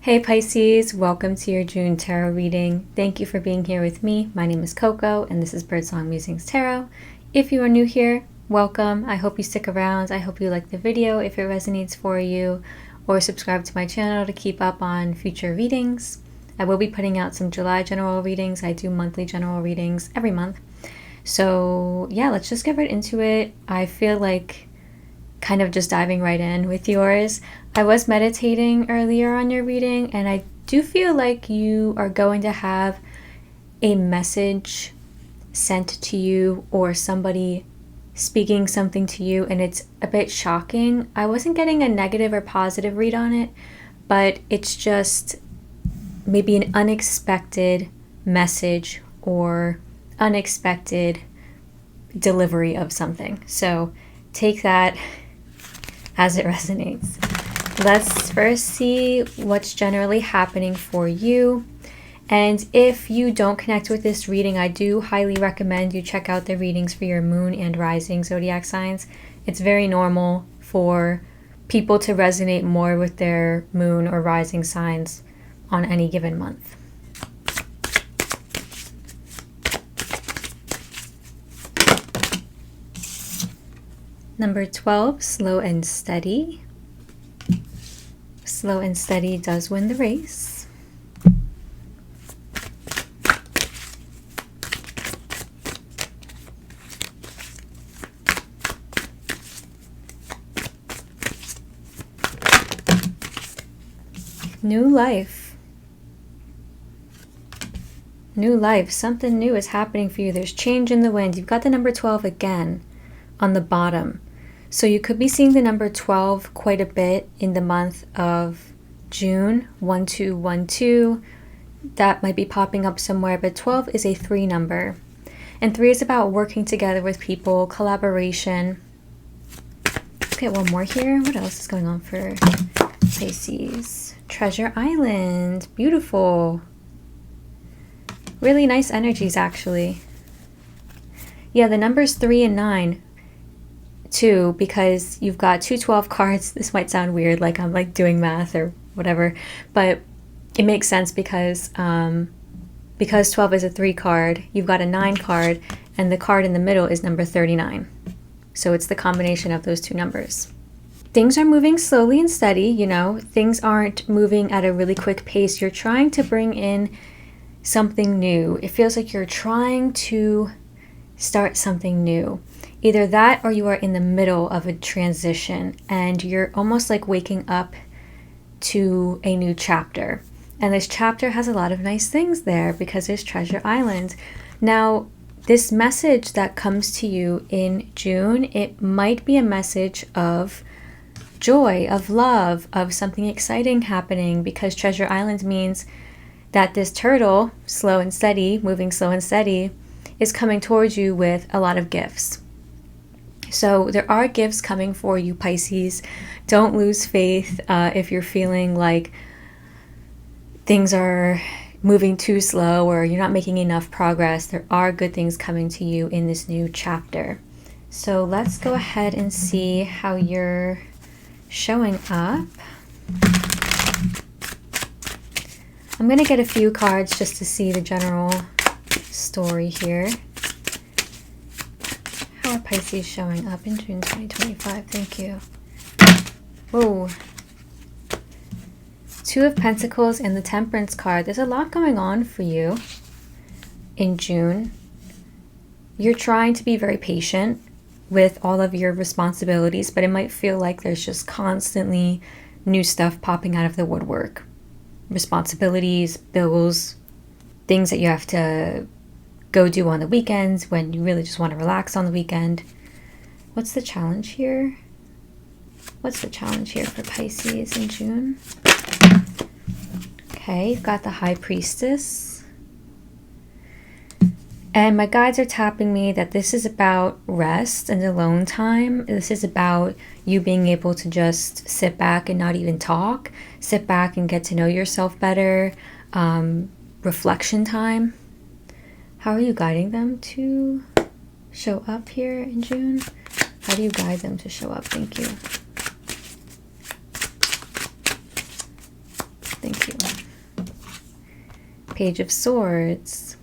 Hey Pisces, welcome to your June tarot reading. Thank you for being here with me. My name is Coco and this is Birdsong Musings Tarot. If you are new here, welcome. I hope you stick around. I hope you like the video if it resonates for you, or subscribe to my channel to keep up on future readings. I will be putting out some July general readings. I do monthly general readings every month. So yeah, let's just get right into it. I feel like kind of just diving right in with yours. I was meditating earlier on your reading, and I do feel like you are going to have a message sent to you or somebody speaking something to you, and it's a bit shocking. I wasn't getting a negative or positive read on it, but it's just maybe an unexpected message or unexpected delivery of something. So take that as it resonates. Let's first see what's generally happening for you. And if you don't connect with this reading, I do highly recommend you check out the readings for your moon and rising zodiac signs. It's very normal for people to resonate more with their moon or rising signs on any given month. Number 12, slow and steady. Slow and steady does win the race. New life. New life. Something new is happening for you. There's change in the wind. You've got the number 12 again on the bottom. So you could be seeing the number 12 quite a bit in the month of June. 1212, that might be popping up somewhere, but 12 is a 3 number. And 3 is about working together with people, collaboration. Let's get one more here. What else is going on for Pisces? Treasure Island. Beautiful. Really nice energies, actually. Yeah, the numbers 3 and 9. Too, because you've got 212 cards. This might sound weird, like I'm like doing math or whatever, but it makes sense because 12 is a 3 card, you've got a 9 card, and the card in the middle is number 39. So it's the combination of those two numbers. Things are moving slowly and steady, you know, things aren't moving at a really quick pace. You're trying to bring in something new. It feels like you're trying to start something new. Either that or you are in the middle of a transition and you're almost like waking up to a new chapter. And this chapter has a lot of nice things there because there's Treasure Island. Now, this message that comes to you in June, it might be a message of joy, of love, of something exciting happening, because Treasure Island means that this turtle, slow and steady, moving slow and steady, is coming towards you with a lot of gifts. So there are gifts coming for you, Pisces. Don't lose faith if you're feeling like things are moving too slow or you're not making enough progress. There are good things coming to you in this new chapter. So let's go ahead and see how you're showing up. I'm going to get a few cards just to see the general story here. How are Pisces showing up in June 2025? Thank you. Whoa. 2 of Pentacles and the Temperance card. There's a lot going on for you in June. You're trying to be very patient with all of your responsibilities, but it might feel like there's just constantly new stuff popping out of the woodwork. Responsibilities, bills, things that you have to go do on the weekends when you really just want to relax on the weekend. What's the challenge here? What's the challenge here for Pisces in June? Okay, you've got the High Priestess. And my guides are tapping me that this is about rest and alone time. This is about you being able to just sit back and not even talk. Sit back and get to know yourself better. Reflection time. How are you guiding them to show up here in June? How do you guide them to show up? Thank you. Thank you. Page of Swords.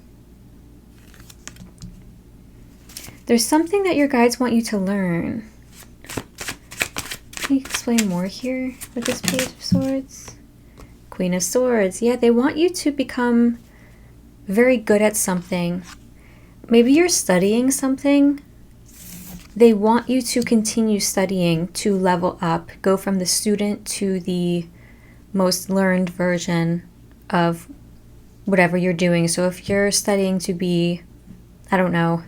There's something that your guides want you to learn. Can you explain more here with this Page of Swords? Queen of Swords. Yeah, they want you to become very good at something. Maybe you're studying something. They want you to continue studying to level up, go from the student to the most learned version of whatever you're doing. So if you're studying to be, I don't know,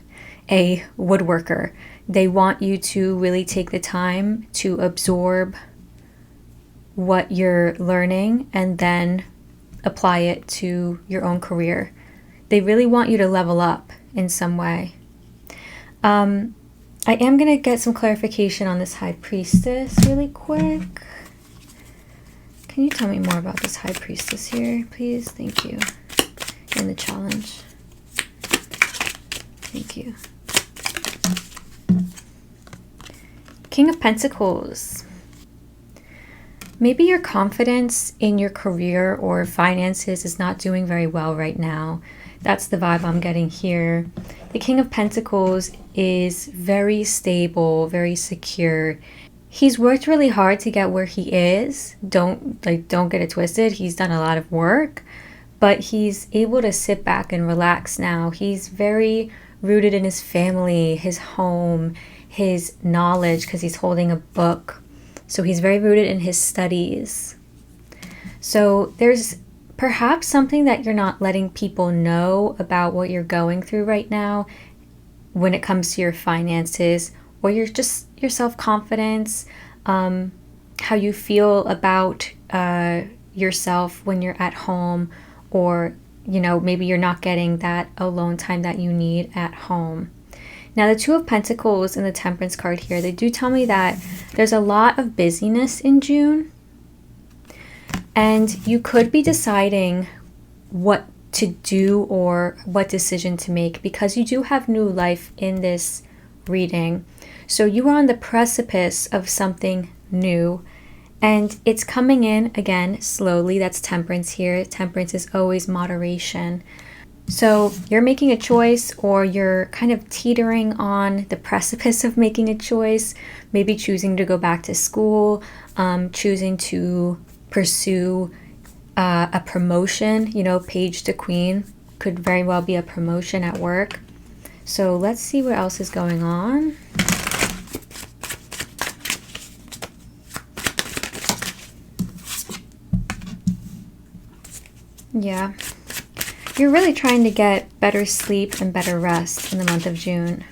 a woodworker, they want you to really take the time to absorb what you're learning and then apply it to your own career. They really want you to level up in some way. I am going to get some clarification on this High Priestess really quick. Can you tell me more about this High Priestess here, please? Thank you. And the challenge. Thank you. King of Pentacles. Maybe your confidence in your career or finances is not doing very well right now. That's the vibe I'm getting here. The King of Pentacles is very stable, very secure. He's worked really hard to get where he is. Don't get it twisted. He's done a lot of work, but he's able to sit back and relax now. He's very rooted in his family, his home, his knowledge, because he's holding a book. So he's very rooted in his studies. So there's perhaps something that you're not letting people know about what you're going through right now when it comes to your finances, or your self-confidence, how you feel about yourself when you're at home, or maybe you're not getting that alone time that you need at home. Now, the Two of Pentacles and the Temperance card here, they do tell me that there's a lot of busyness in June. And you could be deciding what to do or what decision to make, because you do have new life in this reading. So you are on the precipice of something new, and it's coming in again slowly. That's Temperance here. Temperance is always moderation. So you're making a choice, or you're kind of teetering on the precipice of making a choice, maybe choosing to go back to school, choosing to pursue a promotion. Page to Queen could very well be a promotion at work. So let's see what else is going on. Yeah. You're really trying to get better sleep and better rest in the month of June.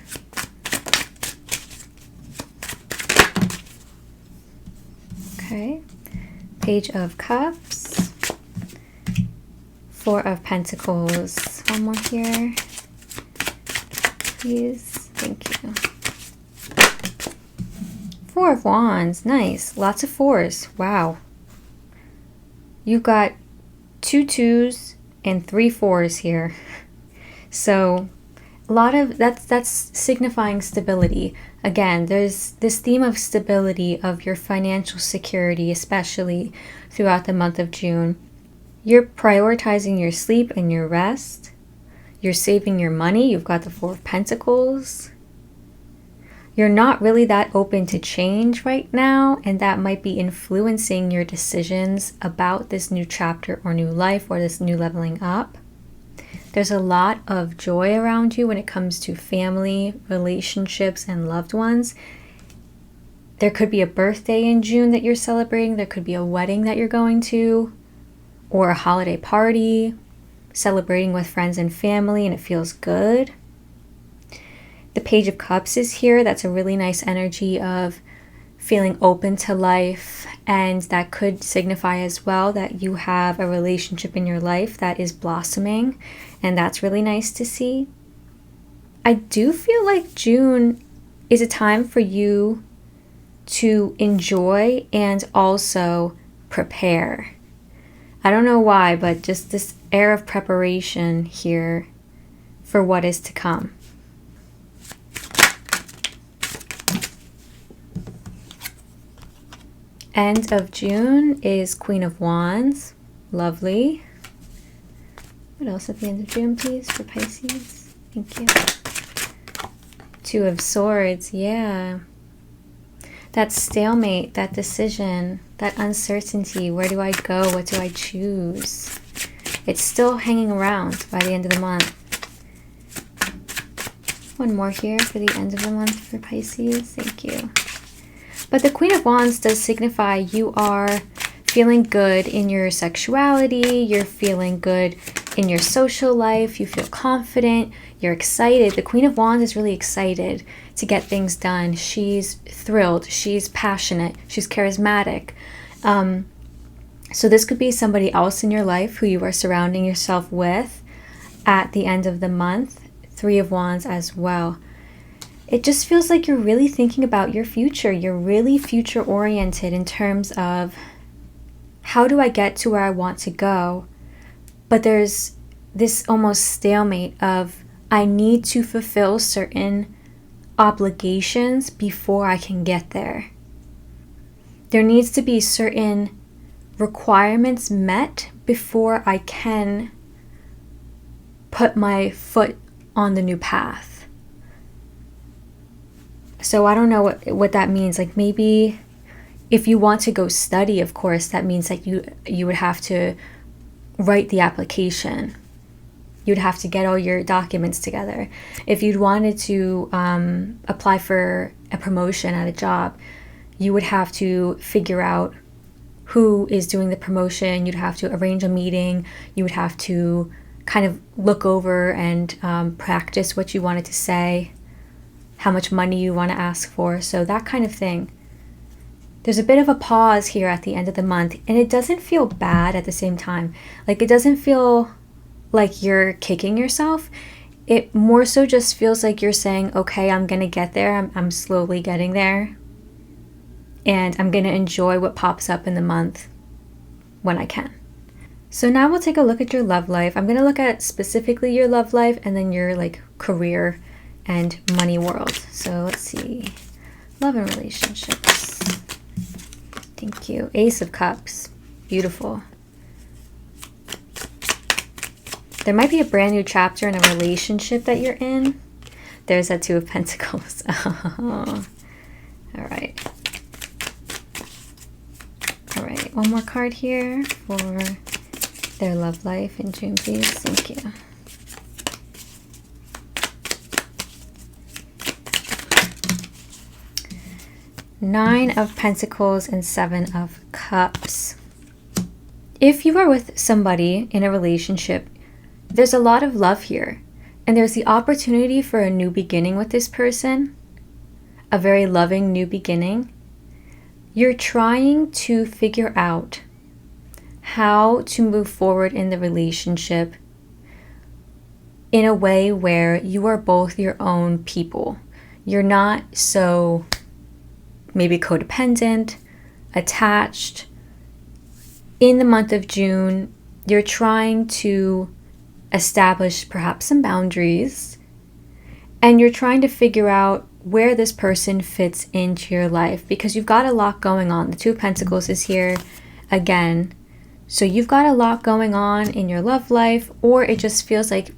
Okay. Page of Cups. Four of Pentacles. One more here, please. Thank you. Four of Wands. Nice. Lots of fours. Wow. You've got 2 2s and 3 4s here. So a lot of that's signifying stability. Again, there's this theme of stability, of your financial security, especially throughout the month of June. You're prioritizing your sleep and your rest. You're saving your money. You've got the Four of Pentacles. You're not really that open to change right now, and that might be influencing your decisions about this new chapter or new life or this new leveling up. There's a lot of joy around you when it comes to family, relationships, and loved ones. There could be a birthday in June that you're celebrating. There could be a wedding that you're going to, or a holiday party, celebrating with friends and family, and it feels good. The Page of Cups is here. That's a really nice energy of feeling open to life, and that could signify as well that you have a relationship in your life that is blossoming, and that's really nice to see. I do feel like June is a time for you to enjoy and also prepare. I don't know why, but just this air of preparation here for what is to come. End of June is Queen of Wands. Lovely. What else at the end of June, please, for Pisces? Thank you. Two of Swords, yeah. That stalemate, that decision, that uncertainty. Where do I go? What do I choose? It's still hanging around by the end of the month. One more here for the end of the month for Pisces. Thank you. But the Queen of Wands does signify you are feeling good in your sexuality. You're feeling good in your social life. You feel confident. You're excited. The Queen of Wands is really excited to get things done. She's thrilled. She's passionate. She's charismatic. So this could be somebody else in your life who you are surrounding yourself with at the end of the month. Three of Wands as well. It just feels like you're really thinking about your future. You're really future oriented in terms of how do I get to where I want to go? But there's this almost stalemate of I need to fulfill certain obligations before I can get there. There needs to be certain requirements met before I can put my foot on the new path. So I don't know what that means. Like maybe if you want to go study, of course, that means that you would have to write the application. You'd have to get all your documents together. If you'd wanted to apply for a promotion at a job, you would have to figure out who is doing the promotion. You'd have to arrange a meeting. You would have to kind of look over and practice what you wanted to say, how much money you want to ask for. So that kind of thing. There's a bit of a pause here at the end of the month, and it doesn't feel bad at the same time. Like it doesn't feel like you're kicking yourself. It more so just feels like you're saying, okay, I'm going to get there. I'm slowly getting there. And I'm going to enjoy what pops up in the month when I can. So now we'll take a look at your love life. I'm going to look at specifically your love life and then your like career and money world. So let's see. Love and relationships. Thank you. Ace of Cups. Beautiful. There might be a brand new chapter in a relationship that you're in. There's that Two of Pentacles. Oh. All right. All right. One more card here for their love life in June, please. Thank you. Nine of Pentacles and Seven of Cups. If you are with somebody in a relationship, there's a lot of love here. And there's the opportunity for a new beginning with this person. A very loving new beginning. You're trying to figure out how to move forward in the relationship in a way where you are both your own people. You're not so maybe codependent, attached. In the month of June, you're trying to establish perhaps some boundaries, and you're trying to figure out where this person fits into your life because you've got a lot going on. The Two of Pentacles is here again. So you've got a lot going on in your love life, or it just feels like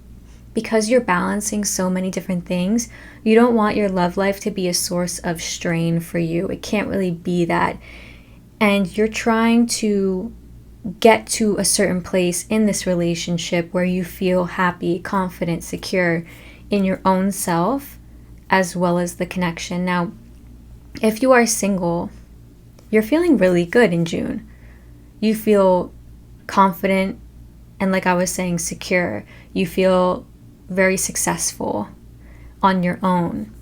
because you're balancing so many different things, you don't want your love life to be a source of strain for you. It can't really be that. And you're trying to get to a certain place in this relationship where you feel happy, confident, secure in your own self, as well as the connection. Now, if you are single, you're feeling really good in June. You feel confident and, like I was saying, secure. You feel very successful on your own.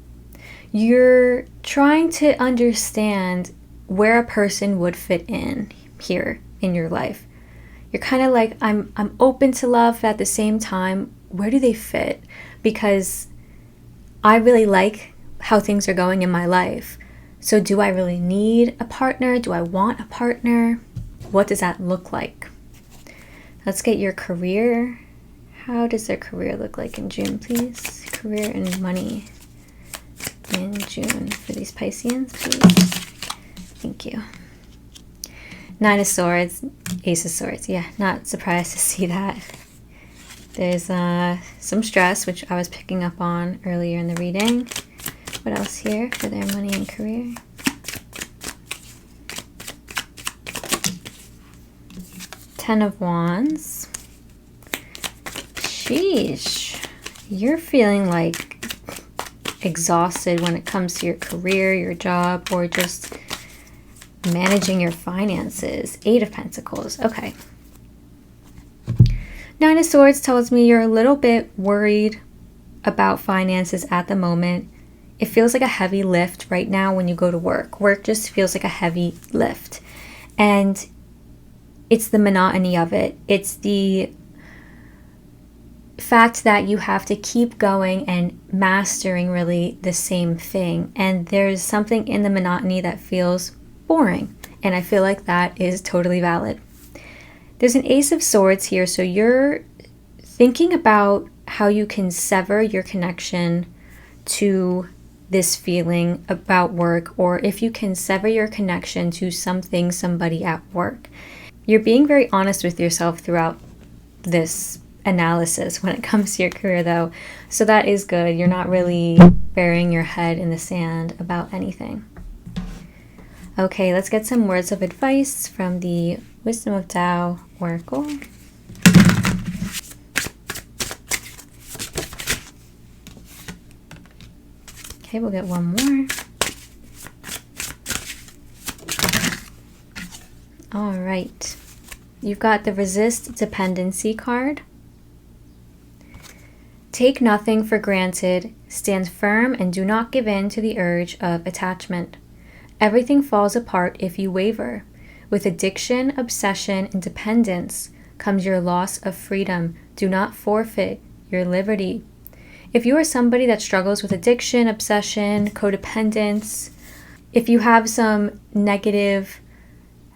You're trying to understand where a person would fit in here in your life. You're kind of like, I'm open to love, but at the same time, where do they fit? Because I really like how things are going in my life. So do I really need a partner? Do I want a partner? What does that look like? Let's get your career. How does their career look like in June, please? Career and money in June for these Pisceans, please. Thank you. Nine of Swords, Ace of Swords. Yeah, not surprised to see that. There's some stress, which I was picking up on earlier in the reading. What else here for their money and career? Ten of Wands. Sheesh. You're feeling like exhausted when it comes to your career, your job, or just managing your finances. Eight of Pentacles. Okay. Nine of Swords tells me you're a little bit worried about finances at the moment. It feels like a heavy lift right now when you go to work. Work just feels like a heavy lift. And it's the monotony of it. It's the fact that you have to keep going and mastering really the same thing. And there's something in the monotony that feels boring. And I feel like that is totally valid. There's an Ace of Swords here, so you're thinking about how you can sever your connection to this feeling about work, or if you can sever your connection to something, somebody at work. You're being very honest with yourself throughout this analysis when it comes to your career, though, so that is good. You're not really burying your head in the sand about anything. Okay, let's get some words of advice from the Wisdom of Tao Oracle. Okay, we'll get one more. All right. You've got the Resist Dependency card. Take nothing for granted. Stand firm and do not give in to the urge of attachment. Everything falls apart if you waver. With addiction, obsession, and dependence comes your loss of freedom. Do not forfeit your liberty. If you are somebody that struggles with addiction, obsession, codependence, if you have some negative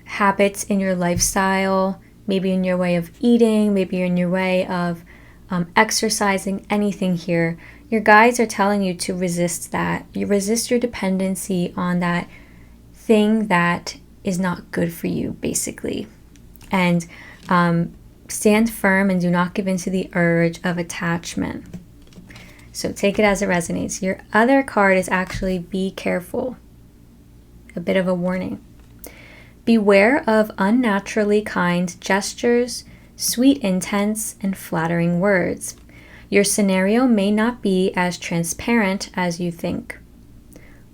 habits in your lifestyle, maybe in your way of eating, maybe in your way of exercising, anything here, your guides are telling you to resist that. You resist your dependency on that thing that is not good for you, basically. And stand firm and do not give in to the urge of attachment. So take it as it resonates. Your other card is actually be careful. A bit of a warning. Beware of unnaturally kind gestures, sweet intents, and flattering words. Your scenario may not be as transparent as you think.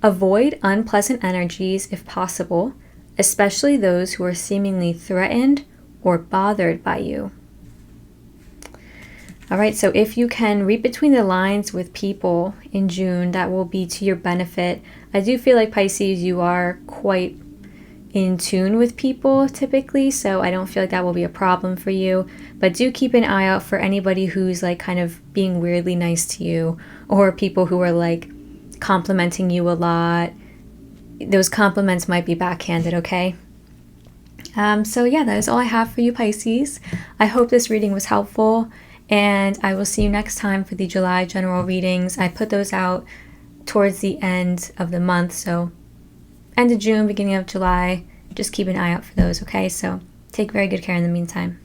Avoid unpleasant energies if possible, especially those who are seemingly threatened or bothered by you. All right, so if you can read between the lines with people in June, that will be to your benefit. I do feel like Pisces, you are quite in tune with people typically, so I don't feel like that will be a problem for you. But do keep an eye out for anybody who's like kind of being weirdly nice to you, or people who are like complimenting you a lot. Those compliments might be backhanded, okay? So yeah, that is all I have for you, Pisces. I hope this reading was helpful, and I will see you next time for the July general readings. I put those out towards the end of the month, so end of June, beginning of July. Just keep an eye out for those, okay? So take very good care in the meantime.